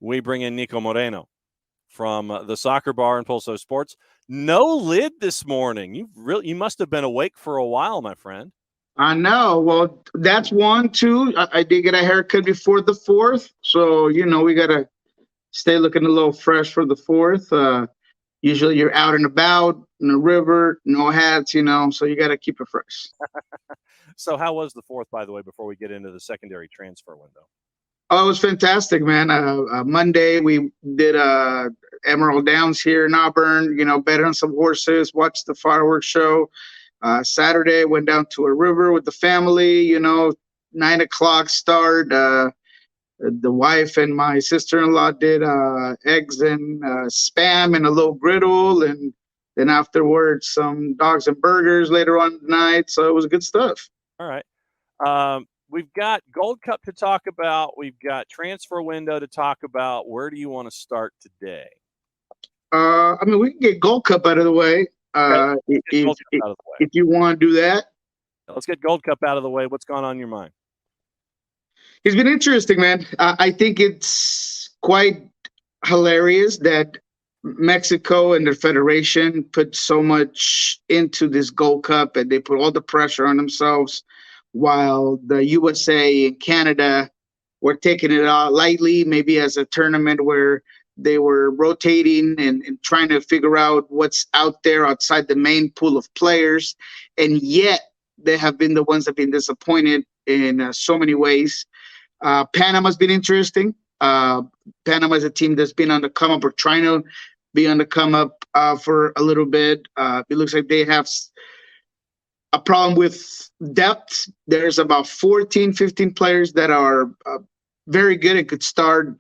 we bring in Niko Moreno from the Soccer Bar and Pulso Sports. No lid this morning. You must have been awake for a while, my friend. I know. Well, that's one, too. I did get a haircut before the 4th. So, we got to stay looking a little fresh for the 4th. Usually you're out and about in the river, no hats, so you got to keep it fresh. So how was the 4th, by the way, before we get into the secondary transfer window? Oh, it was fantastic, man. Monday we did Emerald Downs here in Auburn, bet on some horses, watched the fireworks show. Saturday went down to a river with the family, 9:00 start. The wife and my sister-in-law did eggs and spam and a little griddle, and then afterwards some dogs and burgers later on tonight. So it was good stuff. All right. We've got Gold Cup to talk about. We've got transfer window to talk about. Where do you want to start today? We can get Gold Cup out of the way. Okay. If you want to do that. Let's get Gold Cup out of the way. What's gone on in your mind? It's been interesting, man. I think it's quite hilarious that Mexico and the Federation put so much into this Gold Cup, and they put all the pressure on themselves, while the USA and Canada were taking it lightly, maybe as a tournament where they were rotating and trying to figure out what's out there outside the main pool of players. And yet they have been the ones that have been disappointed in so many ways. Panama's been interesting. Panama is a team that's been on the come up or trying to be on the come up for a little bit. It looks like they have a problem with depth. There's about 14, 15 players that are very good and could start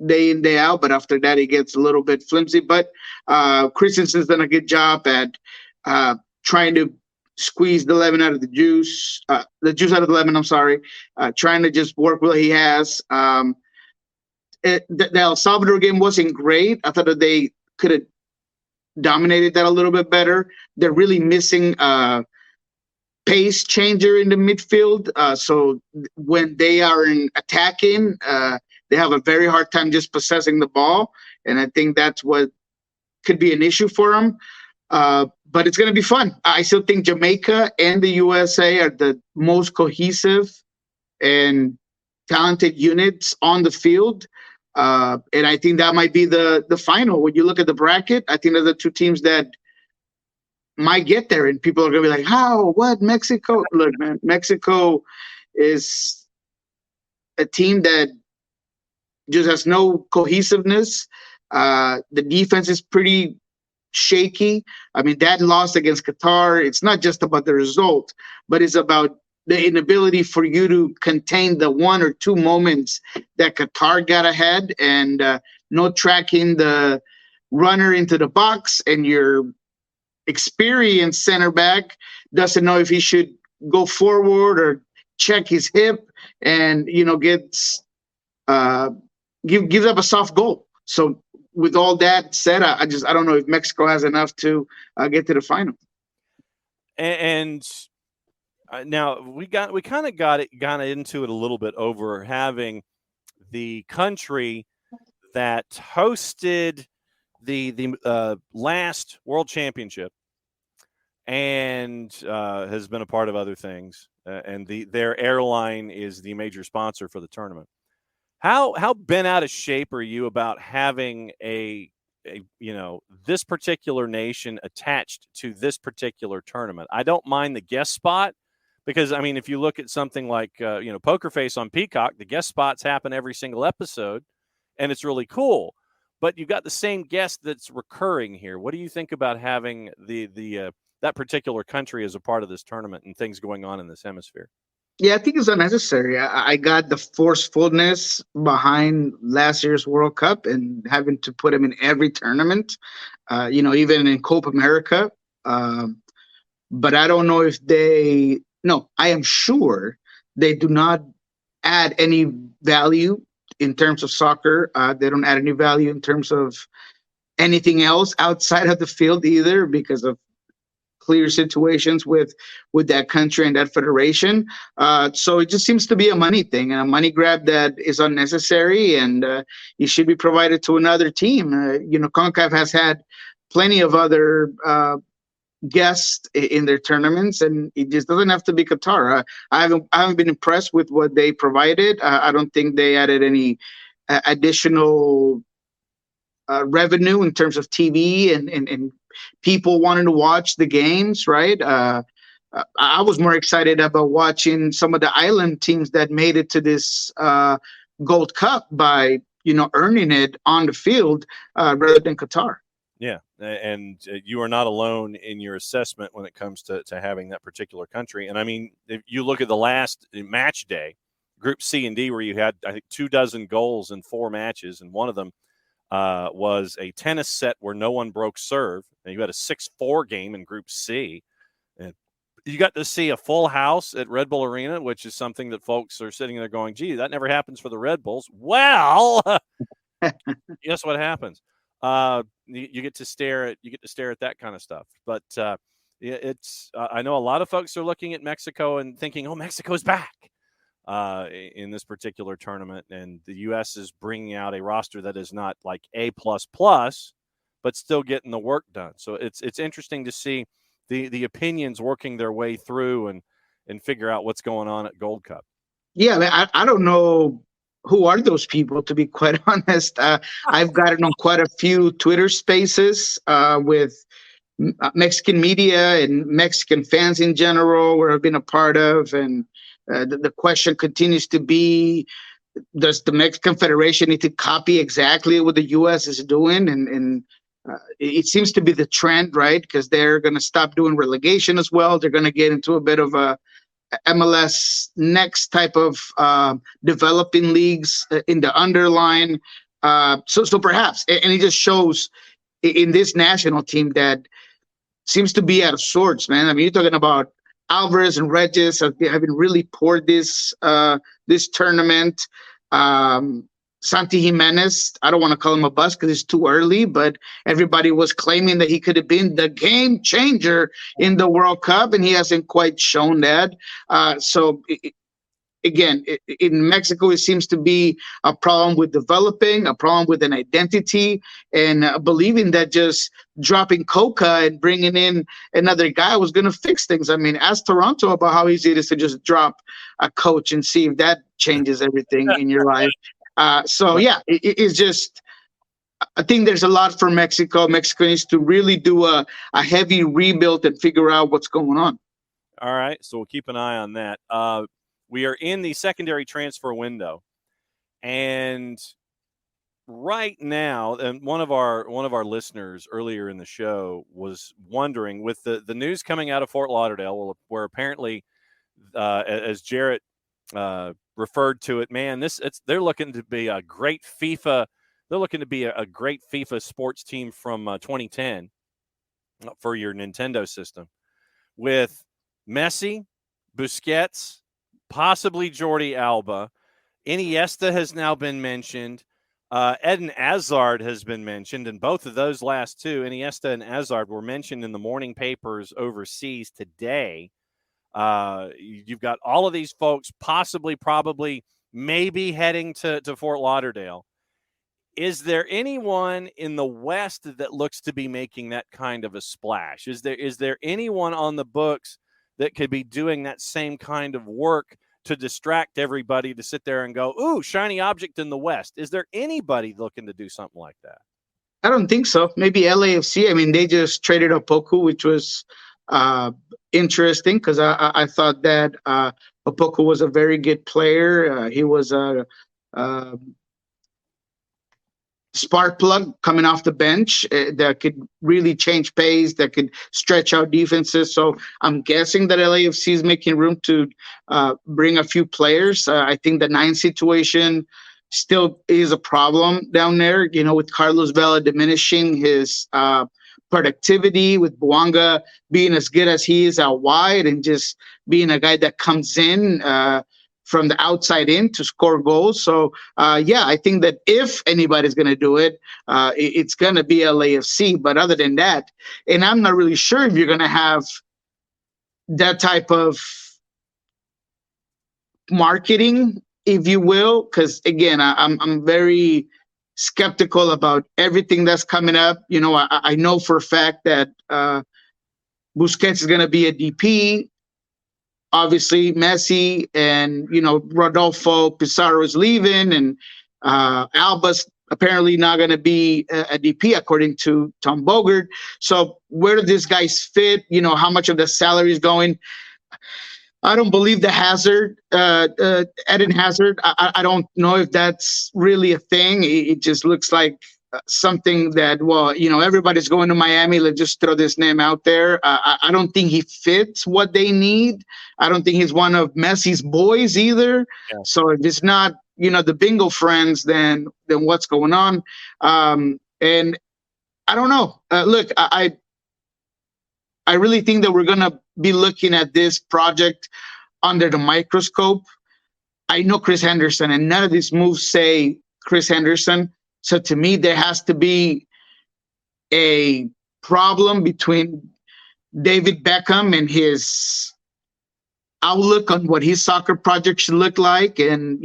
day in, day out, but after that it gets a little bit flimsy. But Christensen's done a good job at trying to squeeze the lemon out of the juice out of the lemon, trying to just work what he has. The El Salvador game wasn't great. I thought that they could have dominated that a little bit better. They're really missing pace changer in the midfield. So when they are in attacking, they have a very hard time just possessing the ball. And I think that's what could be an issue for them. But it's going to be fun. I still think Jamaica and the USA are the most cohesive and talented units on the field. And I think that might be the final. When you look at the bracket, I think they're the two teams that might get there, and people are going to be like, how, what, Mexico? Look, man, Mexico is a team that just has no cohesiveness. The defense is pretty shaky. I mean, that loss against Qatar, it's not just about the result, but it's about the inability for you to contain the one or two moments that Qatar got ahead, and no tracking the runner into the box, and your experienced center back doesn't know if he should go forward or check his hip, and gets gives up a soft goal. So with all that said, I don't know if Mexico has enough to get to the final. And now we kind of got into it a little bit over having the country that hosted the last World Championship and has been a part of other things, and their airline is the major sponsor for the tournament. How bent out of shape are you about having this particular nation attached to this particular tournament? I don't mind the guest spot, because, I mean, if you look at something like, Poker Face on Peacock, the guest spots happen every single episode, and it's really cool. But you've got the same guest that's recurring here. What do you think about having that particular country as a part of this tournament and things going on in this hemisphere? Yeah, I think it's unnecessary. I got the forcefulness behind last year's World Cup and having to put them in every tournament, even in Copa America. But I don't know if I am sure they do not add any value in terms of soccer. They don't add any value in terms of anything else outside of the field either, because of clear situations with that country and that federation. So it just seems to be a money thing and a money grab that is unnecessary, and it should be provided to another team. CONCACAF has had plenty of other guests in their tournaments, and it just doesn't have to be Qatar. I haven't been impressed with what they provided. I don't think they added any additional revenue in terms of TV and people wanting to watch the games, right? I was more excited about watching some of the island teams that made it to this Gold Cup by earning it on the field rather than Qatar. Yeah, and you are not alone in your assessment when it comes to having that particular country. And I mean, if you look at the last match day, Group C and D, where you had, I think, 24 goals in 4 matches, and one of them was a tennis set where no one broke serve. And you had a 6-4 game in Group C. And you got to see a full house at Red Bull Arena, which is something that folks are sitting there going, gee, that never happens for the Red Bulls. Well, guess what happens? You get to stare at that kind of stuff. But it's I know a lot of folks are looking at Mexico and thinking, oh, Mexico's back in this particular tournament, and the U.S. is bringing out a roster that is not like A++, but still getting the work done. So it's interesting to see the opinions working their way through and figure out what's going on at Gold Cup. Yeah, I don't know who are those people, to be quite honest. I've gotten on quite a few Twitter spaces with Mexican media and Mexican fans in general, where I've been a part of, and the question continues to be, does the Mexican Federation need to copy exactly what the U.S. is doing? And it seems to be the trend, right? Because they're going to stop doing relegation as well. They're going to get into a bit of a MLS next type of developing leagues in the underline. So perhaps, and it just shows in this national team that seems to be out of sorts, man. I mean, you're talking about Alvarez and Regis have been really poor this tournament. Santi Jimenez, I don't want to call him a bust because it's too early, but everybody was claiming that he could have been the game changer in the World Cup, and he hasn't quite shown that. Again, in Mexico, it seems to be a problem with developing, a problem with an identity, and believing that just dropping Coca and bringing in another guy was going to fix things. I mean, ask Toronto about how easy it is to just drop a coach and see if that changes everything in your life. It's just, I think there's a lot for Mexico. Mexico needs to really do a heavy rebuild and figure out what's going on. All right, so we'll keep an eye on that. We are in the secondary transfer window, and right now, and one of our listeners earlier in the show was wondering, with the news coming out of Fort Lauderdale, where apparently, as Jarrett referred to it, man, they're looking to be a great FIFA. They're looking to be a great FIFA sports team from 2010 for your Nintendo system, with Messi, Busquets, possibly Jordi Alba. Iniesta has now been mentioned. Eden Hazard has been mentioned, and both of those last two, Iniesta and Hazard, were mentioned in the morning papers overseas today. You've got all of these folks possibly, probably, maybe heading to Fort Lauderdale. Is there anyone in the West that looks to be making that kind of a splash? Is there anyone on the books that could be doing that same kind of work to distract everybody, to sit there and go, ooh, shiny object in the West? Is there anybody looking to do something like that? I don't think so. Maybe LAFC. I mean, they just traded Opoku, which was interesting because I thought that Opoku was a very good player. He was a spark plug coming off the bench that could really change pace, that could stretch out defenses. So I'm guessing that LAFC is making room to bring a few players. I think the 9 situation still is a problem down there, with Carlos Vela diminishing his productivity, with Bouanga being as good as he is out wide and just being a guy that comes in. from the outside in to score goals. So, I think that if anybody's going to do it, it's going to be LAFC. But other than that, and I'm not really sure if you're going to have that type of marketing, if you will, because again, I'm very skeptical about everything that's coming up. I know for a fact that Busquets is going to be a DP. Obviously, Messi and Rodolfo Pizarro is leaving, and Alba's apparently not going to be a DP according to Tom Bogert. So where do these guys fit? How much of the salary is going? I don't believe the Hazard, Eden Hazard. I don't know if that's really a thing. It just looks like something that, everybody's going to Miami. Let's just throw this name out there. I don't think he fits what they need. I don't think he's one of Messi's boys either. Yeah. So if it's not, the bingo friends, then what's going on? And I don't know. Look, I really think that we're going to be looking at this project under the microscope. I know Chris Henderson, and none of these moves say Chris Henderson. So to me, there has to be a problem between David Beckham and his outlook on what his soccer project should look like, and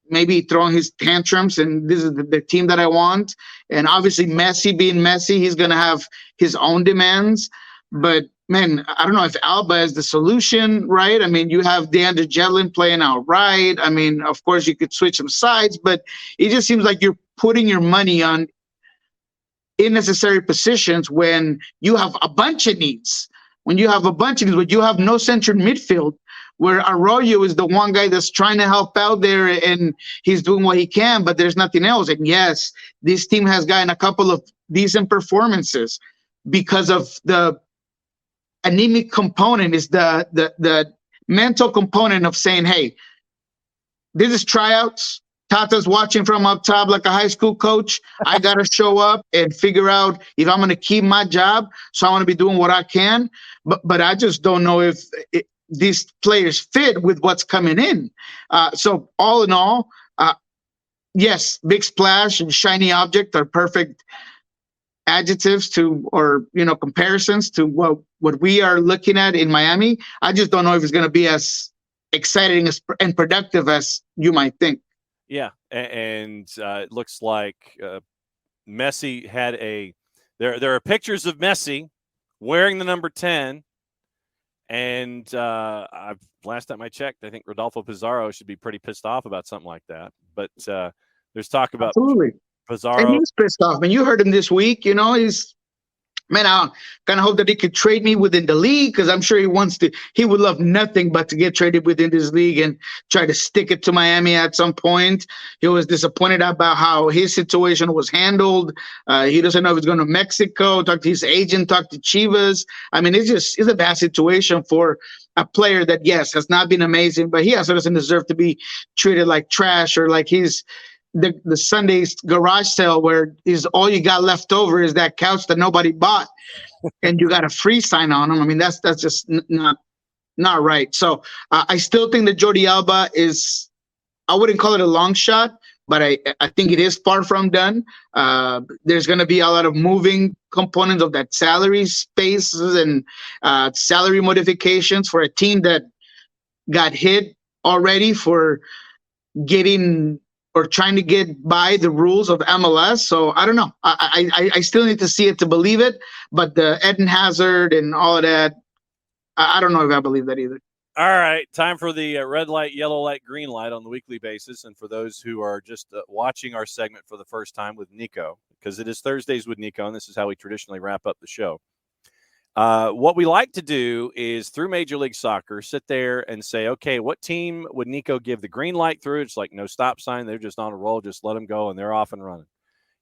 maybe throwing his tantrums, and this is the team that I want. And obviously Messi being Messi, he's going to have his own demands. But man, I don't know if Alba is the solution, right? I mean, you have DeAndre Jedlin playing out right. I mean, of course you could switch some sides, but it just seems like you're putting your money on unnecessary positions when you have a bunch of needs. When you have no central midfield, where Arroyo is the one guy that's trying to help out there and he's doing what he can, but there's nothing else. And yes, this team has gotten a couple of decent performances because of the anemic component, is the mental component of saying, hey, this is tryouts. Tata's watching from up top like a high school coach. I got to show up and figure out if I'm going to keep my job. So I want to be doing what I can. But I just don't know if these players fit with what's coming in. So all in all, yes, big splash and shiny object are perfect adjectives to, or comparisons to what we are looking at in Miami. I just don't know if it's going to be as exciting and productive as you might think. Yeah, and it looks like Messi had there are pictures of Messi wearing the number 10, and last time I checked, I think Rodolfo Pizarro should be pretty pissed off about something like that. But there's talk about absolutely Pizarro. And he's pissed off. I mean, you heard him this week. I kind of hope that he could trade me within the league, because I'm sure he would love nothing but to get traded within this league and try to stick it to Miami at some point. He was disappointed about how his situation was handled. He doesn't know if he's going to Mexico, talk to his agent, talk to Chivas. I mean, it's a bad situation for a player that, yes, has not been amazing, but he also doesn't deserve to be treated like trash, or like he's the Sunday's garage sale where is all you got left over is that couch that nobody bought and you got a free sign on them. I mean, that's just not right. So I still think that Jordi Alba is, I wouldn't call it a long shot, but I think it is far from done. There's going to be a lot of moving components of that salary spaces and salary modifications for a team that got hit already for getting or trying to get by the rules of MLS. So I don't know. I still need to see it to believe it. But the Eden Hazard and all of that, I don't know if I believe that either. All right, time for the red light, yellow light, green light on the weekly basis. And for those who are just watching our segment for the first time with Niko, because it is Thursdays with Niko, and this is how we traditionally wrap up the show. What we like to do is, through Major League Soccer, sit there and say, okay, what team would Niko give the green light through? It's like no stop sign. They're just on a roll. Just let them go, and they're off and running.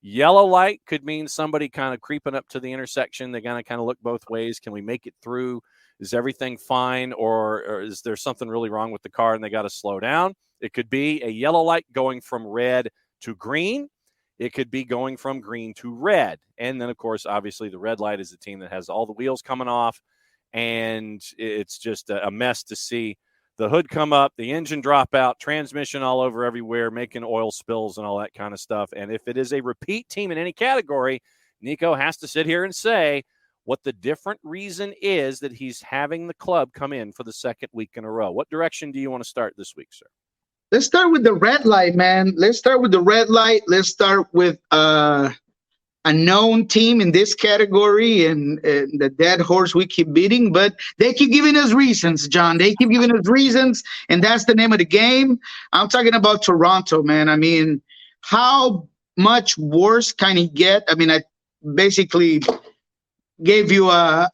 Yellow light could mean somebody kind of creeping up to the intersection. They're going to kind of look both ways. Can we make it through? Is everything fine, or is there something really wrong with the car and they got to slow down? It could be a yellow light going from red to green. It could be going from green to red. And then, of course, obviously the red light is the team that has all the wheels coming off, and it's just a mess to see the hood come up, the engine drop out, transmission all over everywhere, making oil spills and all that kind of stuff. And if it is a repeat team in any category, Niko has to sit here and say what the different reason is that he's having the club come in for the second week in a row. What direction do you want to start this week, sir? Let's start with the red light, man. Let's start with the red light. Let's start with a known team in this category and the dead horse we keep beating, but they keep giving us reasons, John. They keep giving us reasons, and that's the name of the game. I'm talking about Toronto, man. I mean, how much worse can he get? I mean, I basically gave you a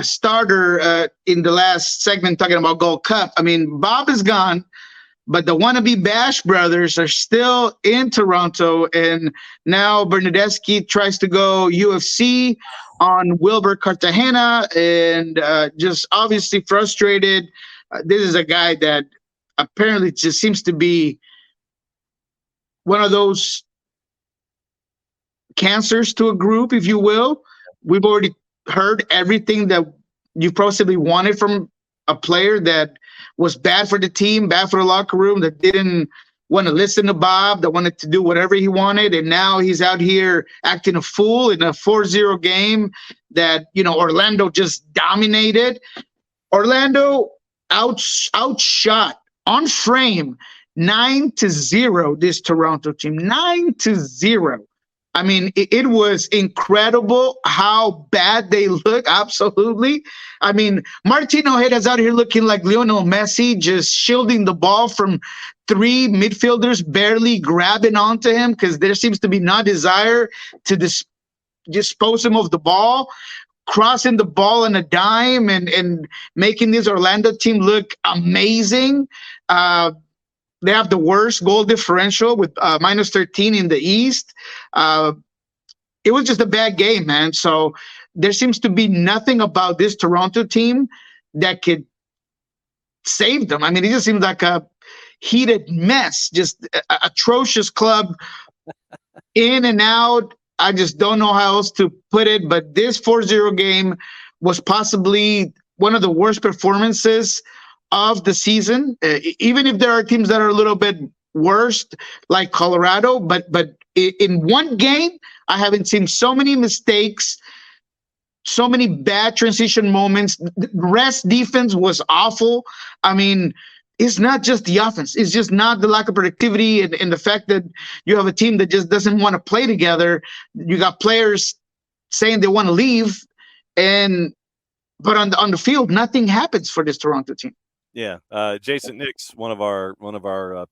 starter in the last segment talking about Gold Cup. I mean, Bob is gone, but the wannabe Bash brothers are still in Toronto, and now Bernadeschi tries to go UFC on Wilber Cartagena, and just obviously frustrated. This is a guy that apparently just seems to be one of those cancers to a group, if you will. We've already heard everything that you possibly wanted from a player that was bad for the team, bad for the locker room, that didn't want to listen to Bob, that wanted to do whatever he wanted. And now he's out here acting a fool in a 4-0 game that, Orlando just dominated. Orlando outshot on frame 9-0 this Toronto team, 9-0. I mean, it was incredible how bad they look. Absolutely. I mean, Martin Ojeda's out here looking like Lionel Messi, just shielding the ball from three midfielders, barely grabbing onto him because there seems to be no desire to dispose him of the ball, crossing the ball on a dime and making this Orlando team look amazing. They have the worst goal differential with minus 13 in the East. It was just a bad game, man. So there seems to be nothing about this Toronto team that could save them. I mean, it just seems like a heated mess, just atrocious club in and out. I just don't know how else to put it. But this 4-0 game was possibly one of the worst performances of the season, even if there are teams that are a little bit worse, like Colorado, but in one game, I haven't seen so many mistakes, so many bad transition moments. The rest defense was awful. I mean, it's not just the offense. It's just not the lack of productivity and the fact that you have a team that just doesn't want to play together. You got players saying they want to leave, but on the field, nothing happens for this Toronto team. Yeah, Jason Nix, one of our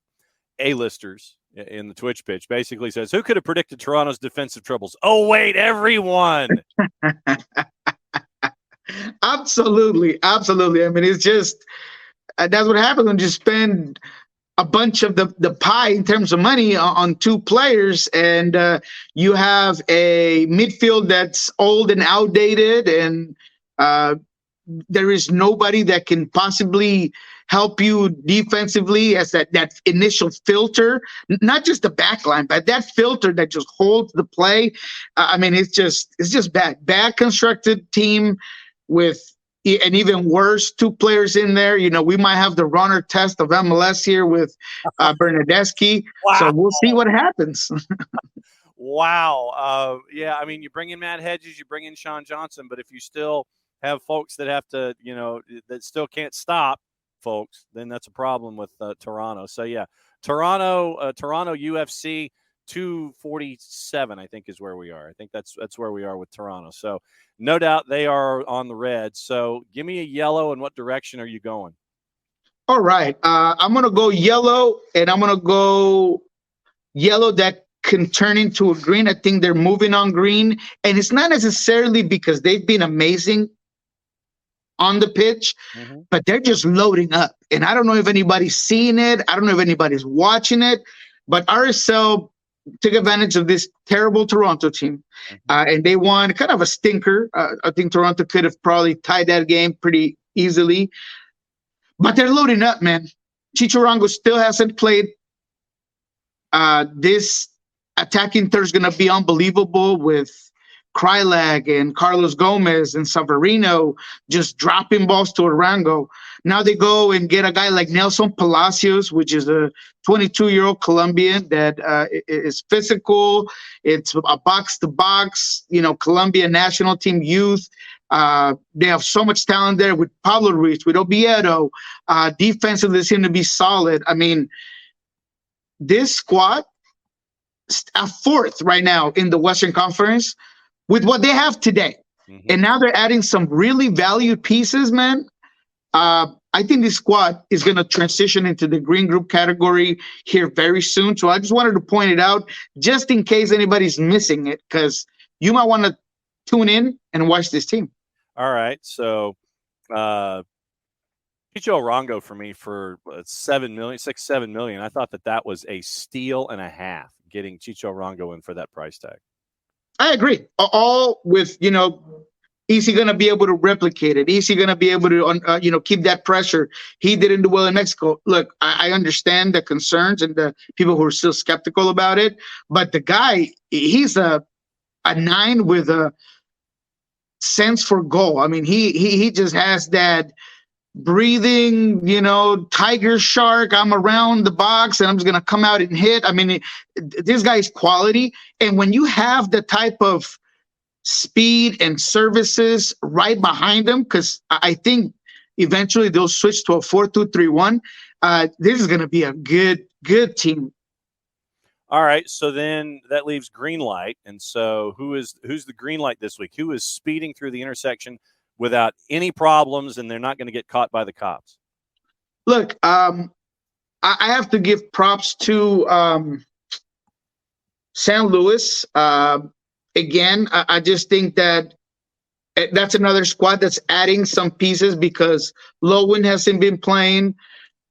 A-listers in the Twitch pitch, basically says, "Who could have predicted Toronto's defensive troubles?" Oh wait, everyone. Absolutely. I mean, it's just that's what happens when you spend a bunch of the pie in terms of money on two players, and you have a midfield that's old and outdated, and there is nobody that can possibly help you defensively as that initial filter, not just the back line, but that filter that just holds the play. I mean, it's just bad constructed team with an even worse two players in there. We might have the runner test of MLS here with Bernadeschi. Wow. So we'll see what happens. Wow. Yeah, I mean, you bring in Matt Hedges, you bring in Sean Johnson, but if you still have folks that have to, that still can't stop folks, then that's a problem with Toronto. So yeah, Toronto UFC 247, I think is where we are. I think that's where we are with Toronto. So no doubt they are on the red. So give me a yellow, and what direction are you going? All right. I'm going to go yellow, and I'm going to go yellow that can turn into a green. I think they're moving on green, and it's not necessarily because they've been amazing on the pitch, but they're just loading up. And I don't know if anybody's seeing it. I don't know if anybody's watching it, but RSL took advantage of this terrible Toronto team, and they won kind of a stinker. I think Toronto could have probably tied that game pretty easily, but they're loading up, man. Chicharango still hasn't played. This attacking third is going to be unbelievable with Krylag and Carlos Gomez and Severino just dropping balls to Arango. Now they go and get a guy like Nelson Palacios, which is a 22-year-old Colombian that is physical. It's a box-to-box, Colombia national team youth. They have so much talent there with Pablo Ruiz, with Oviedo. Defensively, they seem to be solid. I mean, this squad, a fourth right now in the Western Conference with what they have today. Mm-hmm. And now they're adding some really valued pieces, man. I think this squad is going to transition into the green group category here very soon. So I just wanted to point it out just in case anybody's missing it, because you might want to tune in and watch this team. All right. So Chicho Arango for me for $7 million. I thought that was a steal and a half, getting Chicho Arango in for that price tag. I agree. All with, is he going to be able to replicate it? Is he going to be able to, keep that pressure? He didn't do well in Mexico. Look, I understand the concerns and the people who are still skeptical about it, but the guy, he's a 9 with a sense for goal. I mean, he just has that breathing, tiger shark. I'm around the box and I'm just going to come out and hit. I mean, this guy's quality. And when you have the type of speed and services right behind them, because I think eventually they'll switch to a 4-2-3-1. This is going to be a good team. All right, so then that leaves green light, and so who's the green light this week? Who is speeding through the intersection without any problems, and they're not going to get caught by the cops? Look, I have to give props to San Luis. Again, I just think that's another squad that's adding some pieces because Lowen hasn't been playing.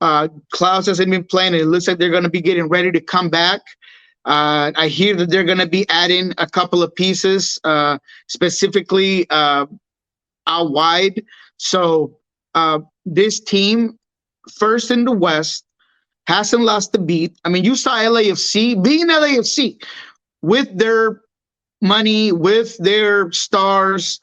Klaus hasn't been playing. It looks like they're going to be getting ready to come back. I hear that they're going to be adding a couple of pieces, specifically out wide. So this team, first in the West, hasn't lost a beat. I mean, you saw LAFC being LAFC with their money, with their stars,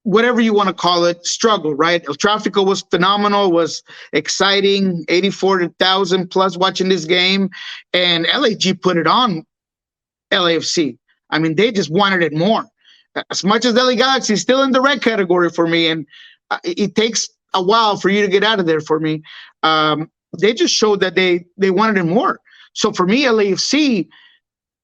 whatever you want to call it, struggle, right? El Tráfico was phenomenal, was exciting, 84,000 plus watching this game, and LAG put it on LAFC. I mean, they just wanted it more. As much as LA Galaxy is still in the red category for me, and it takes a while for you to get out of there for me, they just showed that they wanted it more. So for me, LAFC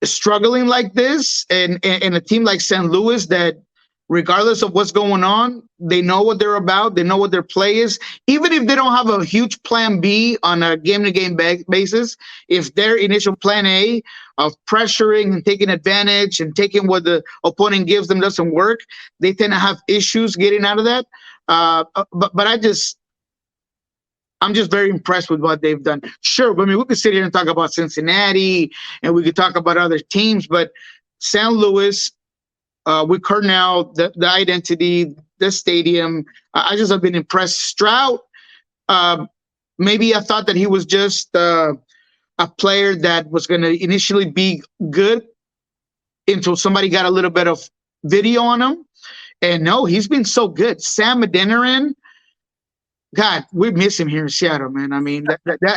struggling like this, and a team like San Luis that, regardless of what's going on, they know what they're about. They know what their play is. Even if they don't have a huge plan B on a game-to-game basis, if their initial plan A of pressuring and taking advantage and taking what the opponent gives them doesn't work, they tend to have issues getting out of that. But I'm just very impressed with what they've done. Sure, I mean, we could sit here and talk about Cincinnati, and we could talk about other teams, but San Luis, with Cornell, the identity, the stadium, I just have been impressed. Stroud, maybe I thought that he was just a player that was going to initially be good until somebody got a little bit of video on him. And no, he's been so good. Sam Adeniran, God, we miss him here in Seattle, man. I mean,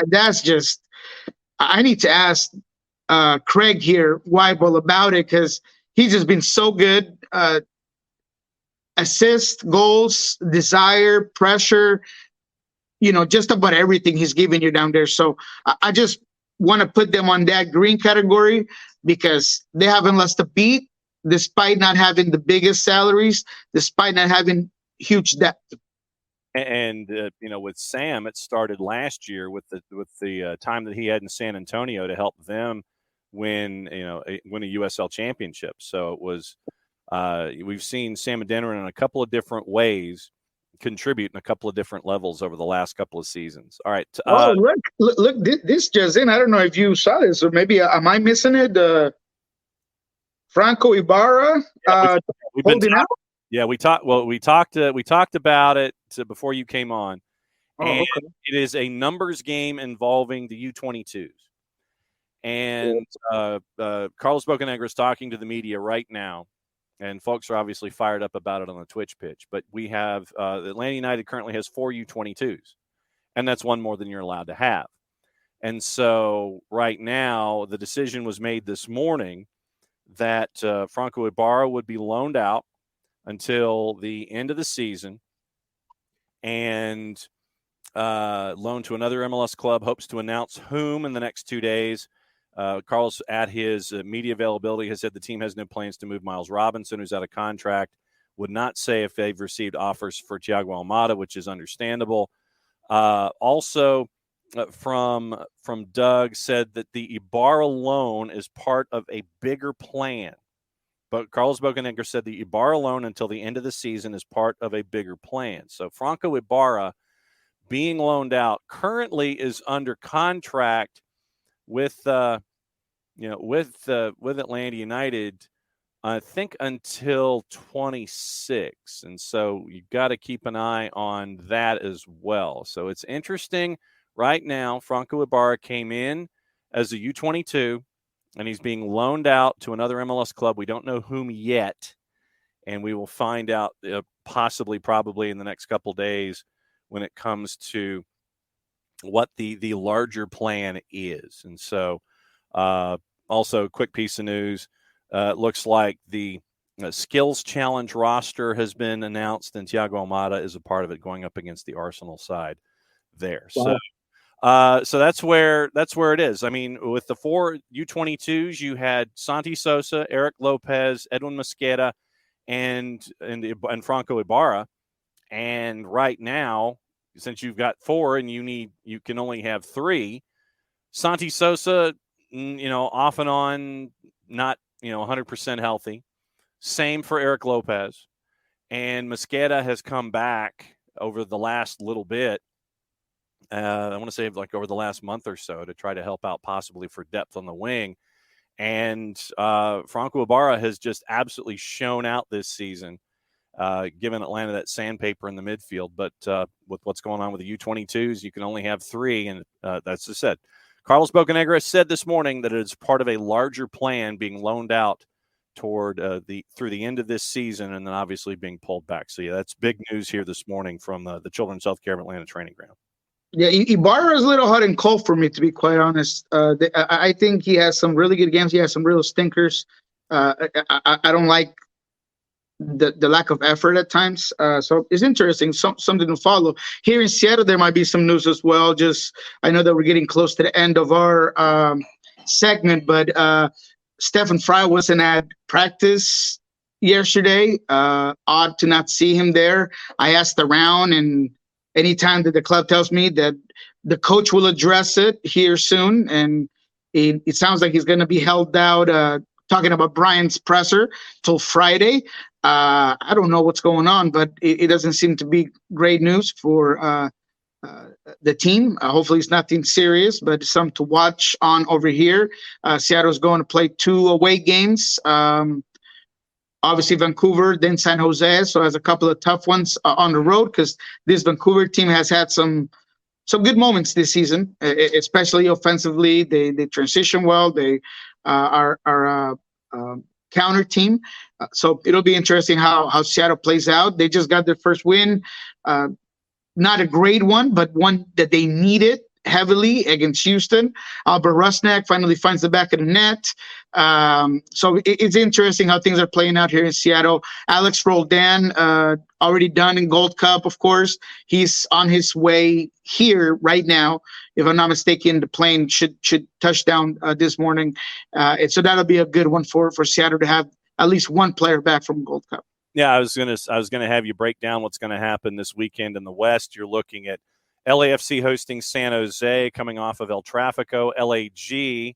that's just, I need to ask Craig here, Weibel, about it, because he's just been so good. Assist, goals, desire, pressure, just about everything he's giving you down there. So I just want to put them on that green category because they haven't lost a beat, despite not having the biggest salaries, despite not having huge depth. And with Sam, it started last year with the time that he had in San Antonio to help them win a USL championship. So it was we've seen Sam Adeniran in a couple of different ways contribute in a couple of different levels over the last couple of seasons. All right. Look, this just in. I don't know if you saw this, or maybe am I missing it? Franco Ibarra we've been holding out. Yeah, we talked about it before you came on, and okay. It is a numbers game involving the U22s. And Carlos Bocanegra is talking to the media right now, and folks are obviously fired up about it on the Twitch pitch. But we have Atlanta United currently has 4 U22s, and that's one more than you're allowed to have. And so right now, the decision was made this morning that Franco Ibarra would be loaned out until the end of the season and loaned to another MLS club. Hopes to announce whom in the next 2 days. Carlos, at his media availability, has said the team has no plans to move Miles Robinson, who's out of contract. Would not say if they've received offers for Thiago Almada, which is understandable. Also, from Doug, said that the Ibarra loan is part of a bigger plan. But Carlos Bocanegra said the Ibarra loan until the end of the season is part of a bigger plan. So Franco Ibarra being loaned out currently is under contract with Atlanta United, I think until 26. And so you've got to keep an eye on that as well. So it's interesting right now. Franco Ibarra came in as a U22, and he's being loaned out to another MLS club. We don't know whom yet, and we will find out probably in the next couple days when it comes to what the larger plan is. And so also, quick piece of news, looks like the Skills Challenge roster has been announced, and Thiago Almada is a part of it, going up against the Arsenal side there. Wow. So that's where it is. I mean, with the 4 U22s, you had Santi Sosa, Eric Lopez, Edwin Mosquera, and Franco Ibarra. And right now, since you've got 4 and you can only have 3, Santi Sosa, off and on, not 100% healthy. Same for Eric Lopez, and Mosquera has come back over the last little bit. I want to say like over the last month or so to try to help out possibly for depth on the wing. And Franco Ibarra has just absolutely shown out this season, giving Atlanta that sandpaper in the midfield. But with what's going on with the U22s, you can only have 3. And that's just said. Carlos Bocanegra said this morning that it is part of a larger plan being loaned out toward through the end of this season, and then obviously being pulled back. So, yeah, that's big news here this morning from the Children's Healthcare of Atlanta training ground. Yeah, Ibarra is a little hot and cold for me, to be quite honest. I think he has some really good games. He has some real stinkers. I don't like the lack of effort at times. So it's interesting, something to follow. Here in Seattle, there might be some news as well. I know that we're getting close to the end of our segment, but Stephen Fry wasn't at practice yesterday. Odd to not see him there. I asked around, and anytime that the club tells me that the coach will address it here soon, and it sounds like he's going to be held out, talking about Brian's presser till Friday. I don't know what's going on, but it doesn't seem to be great news for the team. Hopefully it's nothing serious, but some to watch on over here. Seattle's going to play 2 away games. Obviously Vancouver, then San Jose. So has a couple of tough ones on the road, because this Vancouver team has had some good moments this season, especially offensively. They transition well. They are counter team. So it'll be interesting how Seattle plays out. They just got their first win. Not a great one, but one that they needed heavily against Houston. Albert Rusnak finally finds the back of the net. So it's interesting how things are playing out here in Seattle. Alex Roldan, already done in Gold Cup, of course. He's on his way here right now. If I'm not mistaken, the plane should touch down this morning. And so that'll be a good one for Seattle to have at least one player back from Gold Cup. Yeah, I was gonna have you break down what's going to happen this weekend in the West. You're looking at LAFC hosting San Jose, coming off of El Tráfico. LAG,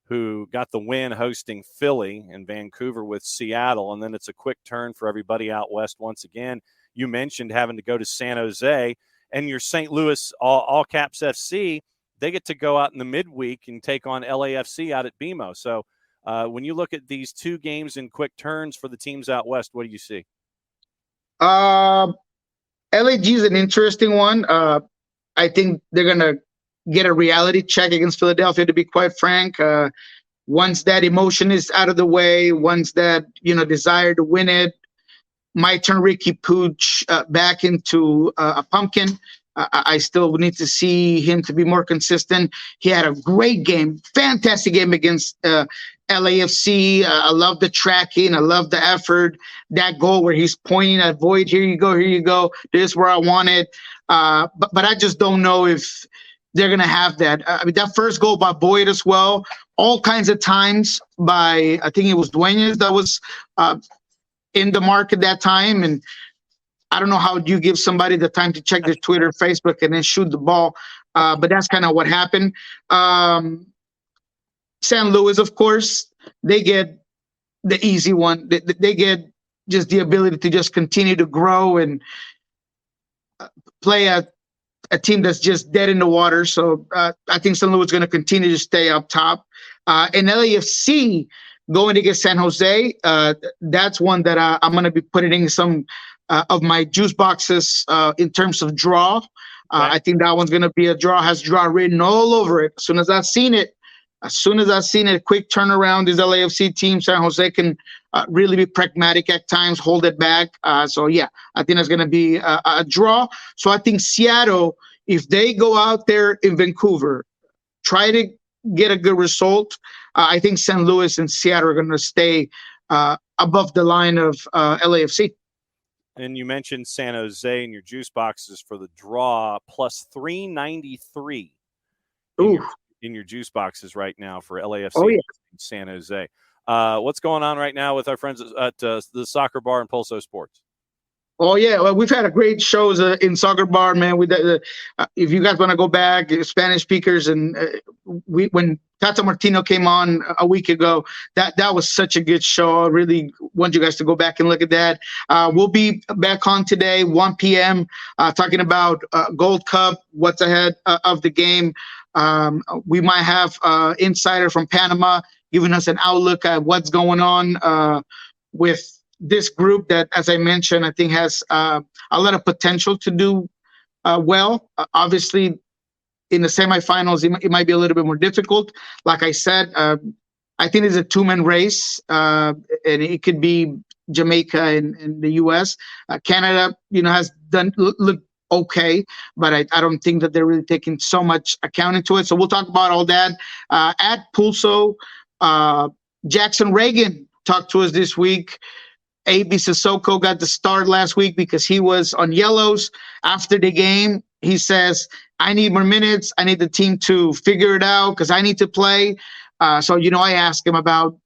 who got the win, hosting Philly, and Vancouver with Seattle. And then it's a quick turn for everybody out west once again. You mentioned having to go to San Jose, and your St. Louis All Caps FC, they get to go out in the midweek and take on LAFC out at BMO. So when you look at these 2 games in quick turns for the teams out west, what do you see? LAG is an interesting one. I think they're going to get a reality check against Philadelphia, to be quite frank. once that emotion is out of the way, once that, desire to win it, might turn Ricky Pooch back into a pumpkin. I still need to see him to be more consistent. He had a great game, fantastic game against LAFC. I love the tracking. I love the effort. That goal where he's pointing at Void, here you go, here you go. This is where I want it. But I just don't know if they're going to have that. I mean, that first goal by Boyd as well, all kinds of times by, I think it was Duenas that was in the mark at that time. And I don't know how you give somebody the time to check their Twitter, Facebook, and then shoot the ball. But that's kind of what happened. San Luis, of course, they get the easy one. They get just the ability to just continue to grow and play a team that's just dead in the water. So I think San Luis is going to continue to stay up top. And LAFC going against San Jose, that's one that I'm going to be putting in some of my juice boxes in terms of draw. I think that one's going to be a draw, has draw written all over it. As soon as I've seen it, quick turnaround, this LAFC team, San Jose can really be pragmatic at times, hold it back. So, yeah, I think that's going to be a draw. So I think Seattle, if they go out there in Vancouver, try to get a good result, I think St. Louis and Seattle are going to stay above the line of LAFC. And you mentioned San Jose in your juice boxes for the draw, plus 393 in your juice boxes right now for LAFC and San Jose. What's going on right now with our friends at the Soccer Bar and Pulso Sports? Oh, yeah. Well, we've had a great shows in Soccer Bar, man. If you guys want to go back, Spanish speakers, and when Tata Martino came on a week ago, that was such a good show. I really want you guys to go back and look at that. We'll be back on today, 1 p.m., talking about Gold Cup, what's ahead of the game. We might have insider from Panama giving us an outlook at what's going on with this group that, as I mentioned, I think has a lot of potential to do well. Obviously, in the semifinals, it might be a little bit more difficult. Like I said, I think it's a two-man race, and it could be Jamaica and the U.S. Canada, has done look okay, but I don't think that they're really taking so much account into it. So we'll talk about all that at Pulso. Jackson Reagan talked to us this week. A.B. Sissoko got the start last week because he was on yellows. After the game, he says, I need more minutes. I need the team to figure it out because I need to play. So I asked him about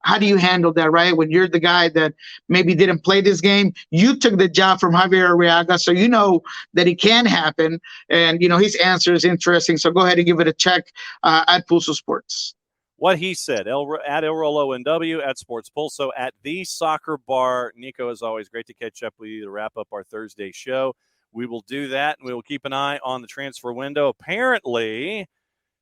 how do you handle that, right? When you're the guy that maybe didn't play this game, you took the job from Javier Arriaga, so you know that it can happen. And, his answer is interesting. So go ahead and give it a check at Pulso Sports. What he said, at El Rolo NW, at Sports Pulso, at the Soccer Bar. Niko, as always, great to catch up with you to wrap up our Thursday show. We will do that, and we will keep an eye on the transfer window. Apparently,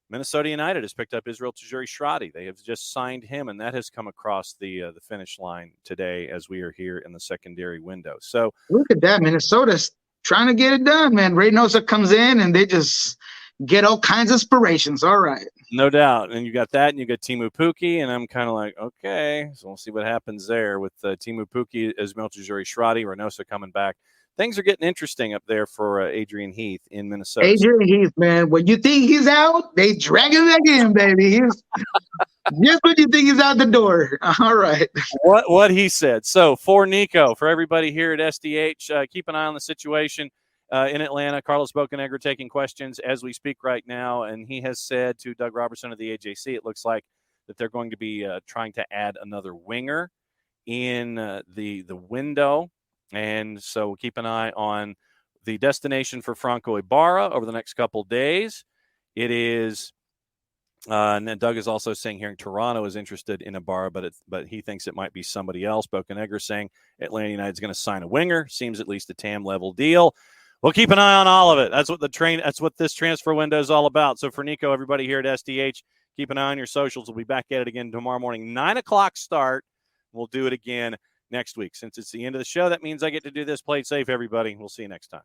Minnesota United has picked up Israel Tajiri-Shradi. They have just signed him, and that has come across the finish line today as we are here in the secondary window. So look at that. Minnesota's trying to get it done, man. Reynosa comes in, and they just get all kinds of inspirations. All right. No doubt. And you got that, and you got Timu Pukki, and I'm kind of like, okay, so we'll see what happens there with Timu Pukki, Ismail Tajiri-Shradi, Reynosa coming back. Things are getting interesting up there for Adrian Heath in Minnesota. Adrian Heath, man. When you think he's out, they drag him back in, baby. He's just when you think he's out the door. All right. What he said. So for Niko, for everybody here at SDH, keep an eye on the situation in Atlanta. Carlos Bocanegra taking questions as we speak right now, and he has said to Doug Robertson of the AJC, it looks like that they're going to be trying to add another winger in the window. And so keep an eye on the destination for Franco Ibarra over the next couple days. It is, and then Doug is also saying here in Toronto is interested in Ibarra, but he thinks it might be somebody else. Bocanegra saying Atlanta United is going to sign a winger. Seems at least a TAM level deal. We'll keep an eye on all of it. That's what this transfer window is all about. So for Niko, everybody here at SDH, keep an eye on your socials. We'll be back at it again tomorrow morning, 9:00 start. We'll do it again next week. Since it's the end of the show, that means I get to do this. Play it safe, everybody. We'll see you next time.